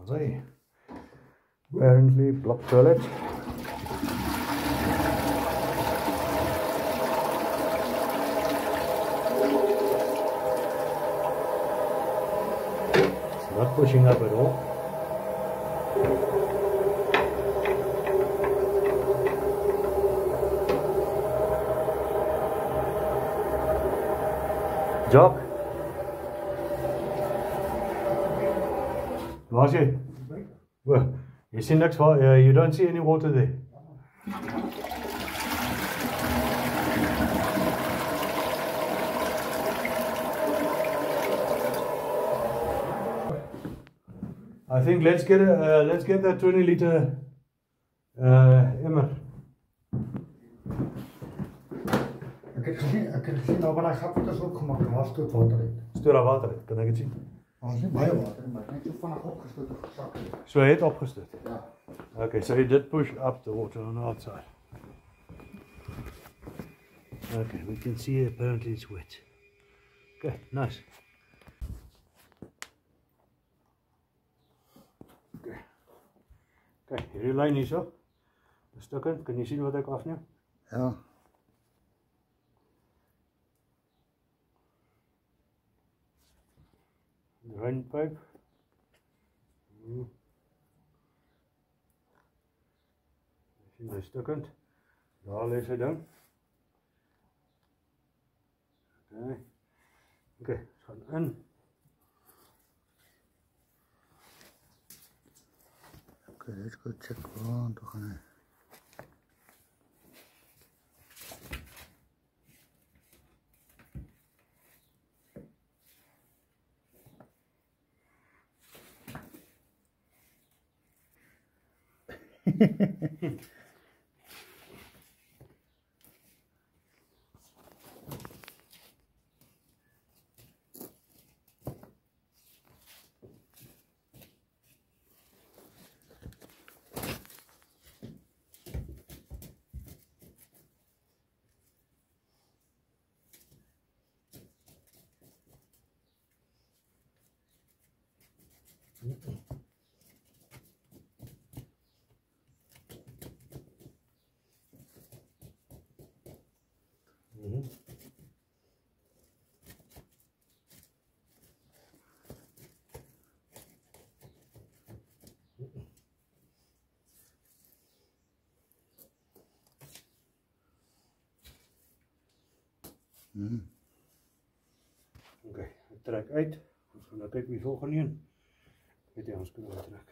Alright. Apparently block toilet. It's not pushing up at all. Jock. Waar is jy? Well, you see next water, you don't see any water there. I think let's get that 20-liter emmer. Ik heb gezien dat hij gaat het ook gemaakt was stoot water uit. Stoot water uit, kan ik het zien? Ons niet baie water, maar net zo vanaf opgestoot of gezakt. So het opgestoot? Ja. Okay, so you did push up the water on the outside. Okay, we can see apparently it's wet. Okay, nice. Okay, hierdie lyn hierso. 'n Stukkie, kan jy sien wat ek afneem? Ja. Drainpipe. Sien jy stukkend? Daar lê sy dan. Okay. Okay, gaan in. Okay, let's go check around to gaan. Okay, ek trek uit. Ons gaan nou kyk wie volgende een. Weet jy, ons kan nou trek.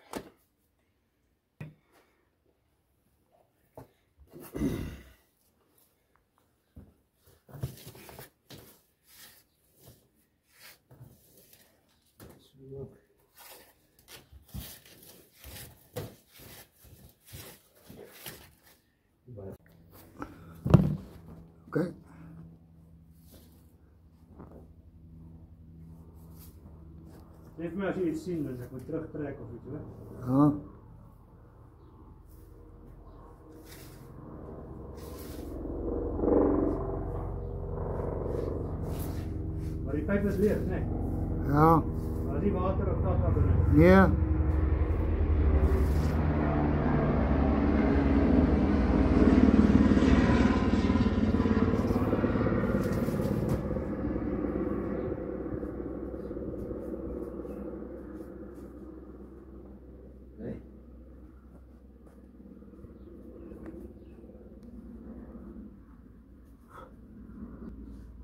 Okay. Net maar as jy iets sien, dan ek moet terugtrek of iets, hoor. Ja. Maar die pyp is leeg, né? Ja. Maar is die water of gat daar binne? Nee.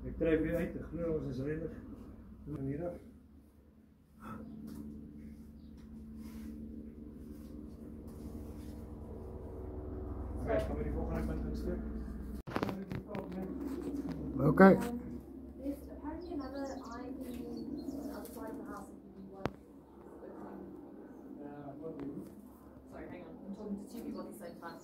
Ek trek weer uit, ek glo ons is redelik van hier af. Okay, gaan we die volgende punt insteek? Okay. There's apparently another eye outside the house if you want. Sorry, hang on. I'm talking to two people at the same time.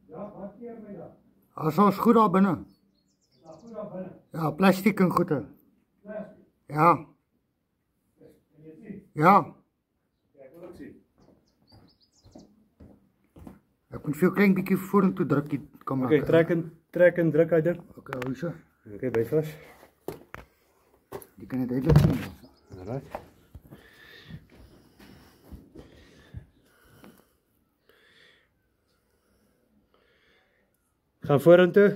Ja, wat keer my daar? As ons goed daar binne. Ja, goed daar binne. Ja, plastiek en goede. Plastic. Ja. Kan jy sien? Ja. Ja, ek wil ook sien. moet veel klein bietjie vorentoe druk die kamera. Oké, trek en druk uit ding. Oké, hou so. Oké, byt vas. Die kan dit duidelik sien. Alright. Gaan vorentoe.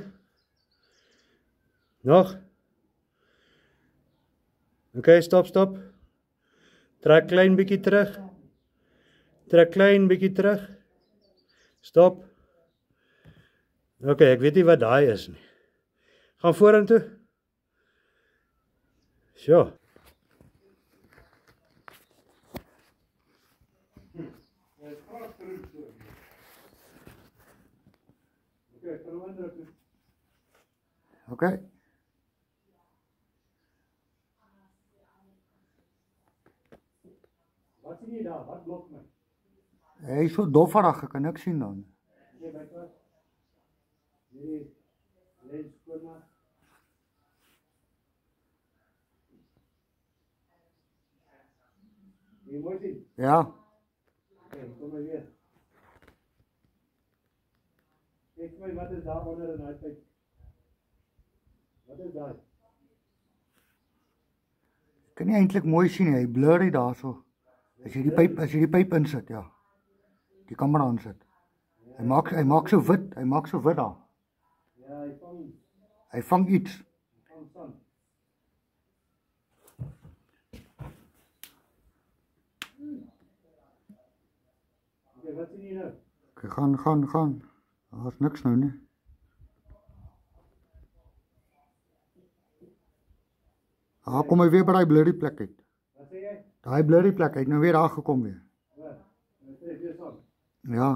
Nog. Oké, stop. Trek klein bietjie terug. Trek klein bietjie terug. Stop. Oké, ek weet nie wat daai is nie. Gaan vorentoe. So. Oké. Wat sien jy daar? Wat blok my? Hy is so dofferig, ek kan niks sien dan. Nee, byt vas. Nee, lens skoon maar. Jy mooi sien? Ja. Oké, kom maar weer. Kyk my, wat is daar onder in hy pyp? Wat is daar? Ek kan nie eintlik mooi sien nie, hy blurry daarso. As jy die pyp insit, ja. Die kamera insit. Hy maak so wit daar. Ja, Hy vang iets. Vang sand. Oké, wat sien jy nou? Oké, gaan. Daar's niks nou nie. Kom hy weer by daai blurry plek uit. Wat sê jy? Daai blurry plek uit, nou weer daar gekom weer. Wat? Nou sê weer sand. Ja.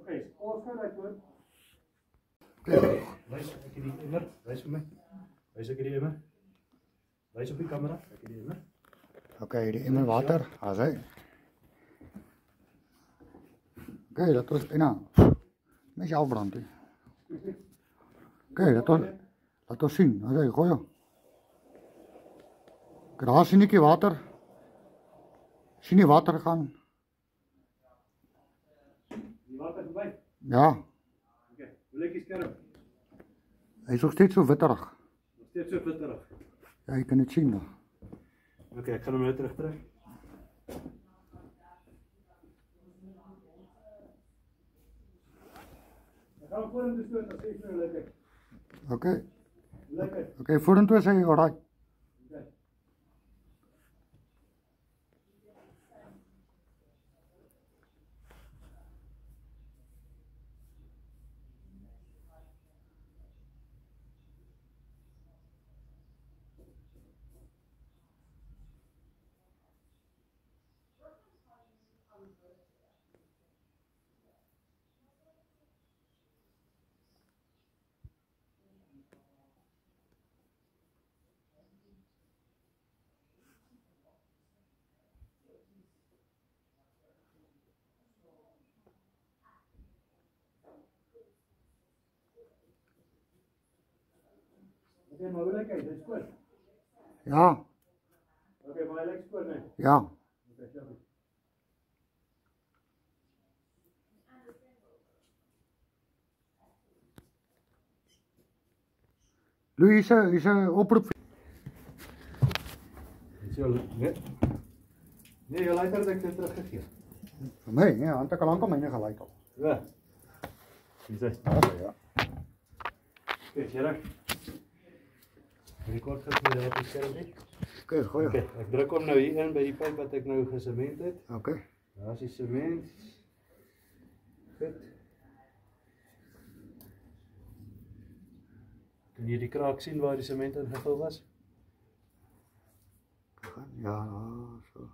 Oké, ons gaan uit hoor. Wys ek die emmer, wys vir my. Wys ek die emmer. Wys op die kamera, ek die emmer. Oké, die emmer water, as hy. Oké, dat was ena. Mes afbrand. Oké, laat ons sien. As hy gooi. Daar sien ek die water. Sien die water gaan. Die water verby. Ja. Oké, hoe lyk die skerm? Hy is nog steeds so witterig. Nog steeds so witterig. Ja, jy kan dit sien nog. Oké, ek gaan hom nou terugtrek. Ek gaan vorentoe stoot, as ek nou lyk. Oké. Lyk. Oké, vorentoe is hy alright. Oké. Oké, maar hoe lyk hy? Dit is skoon. Ja. Oké, maar hy lyk skoon, nee. Ja. Oké, ja goed. Louis, is 'n oproep. Dis jou nee. Nee, jou lighter het ek dit teruggegee. Vir my, nee, want ek al lank al myne gelyk al. Ja. Dis hy. Ja. Oké, Gerard. Rekord het jy op die skerm nie? Oké, gooi. Oké, ek druk hom nou hier in by die pyp wat ek nou gesement het. Oké. Daar is die sement. Goed. Kan jy die kraak sien waar die sement ingevul was? Ja, so.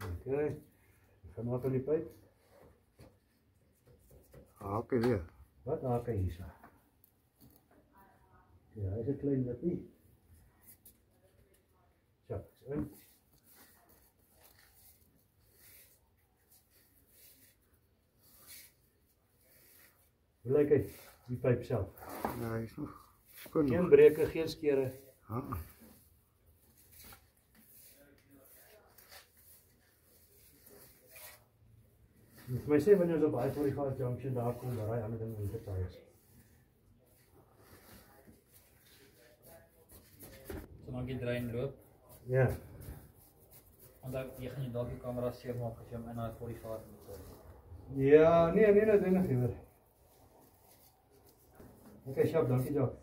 Oké. Ek gaan maak aan die pyp. Oké, weer. Wat haak hy hier so? Ja, hy is 'n klein lippie. Ja, so in. Hoe lyk hy? Die pyp self. Ja, hy is nog skoon. Geen breuke, geen skeure. Vir my sê wanneer ons op I-45 junction daar kom, daar raai ander ding in te taai is. Solank die drein loop, Ja. want jy gaan jy dalk die kamera seermaak as jy hom in I-45 moet gooi. Ja, nee, noodwendig nie hoor. Okay, sharp, dankie Jock.